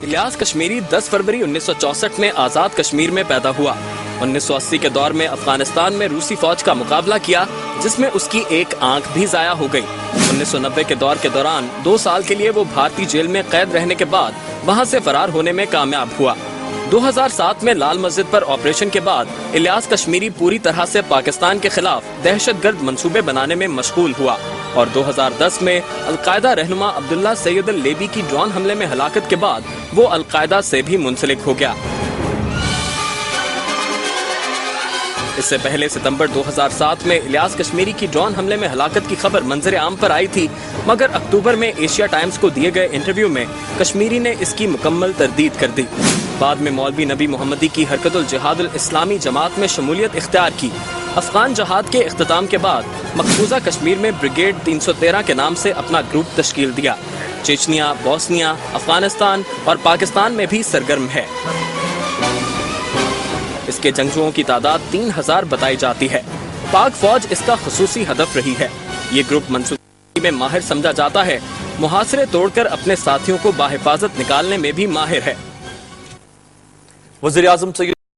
الیاس کشمیری 10 فروری 1964 میں آزاد کشمیر میں پیدا ہوا۔ 1980 کے دور میں افغانستان میں روسی فوج کا مقابلہ کیا، جس میں اس کی ایک آنکھ بھی ضائع ہو گئی۔ 1990 کے دور کے دوران 2 سال کے لیے وہ بھارتی جیل میں قید رہنے کے بعد وہاں سے فرار ہونے میں کامیاب ہوا۔ 2007 میں لال مسجد پر آپریشن کے بعد الیاس کشمیری پوری طرح سے پاکستان کے خلاف دہشت گرد منصوبے بنانے میں مشغول ہوا اور 2010 میں القاعدہ رہنما عبداللہ سید اللیبی کی ڈرون حملے میں ہلاکت کے بعد وہ القاعدہ سے بھی منسلک ہو گیا۔ اس سے پہلے ستمبر 2007 میں الیاس کشمیری کی ڈرون حملے میں ہلاکت کی خبر منظر عام پر آئی تھی، مگر اکتوبر میں ایشیا ٹائمز کو دیے گئے انٹرویو میں کشمیری نے اس کی مکمل تردید کر دی۔ بعد میں مولوی نبی محمدی کی حرکت الجہاد الاسلامی جماعت میں شمولیت اختیار کی۔ افغان جہاد کے اختتام کے بعد مقبوضہ کشمیر میں بریگیڈ 313 کے نام سے اپنا گروپ تشکیل دیا۔ چیچنیا، بوسنیا، افغانستان اور پاکستان میں بھی سرگرم ہے۔ اس کے جنگجوؤں کی تعداد 3000 بتائی جاتی ہے۔ پاک فوج اس کا خصوصی ہدف رہی ہے۔ یہ گروپ منصوبے میں ماہر سمجھا جاتا ہے، محاصرے توڑ کر اپنے ساتھیوں کو باحفاظت نکالنے میں بھی ماہر ہے۔ وزیر اعظم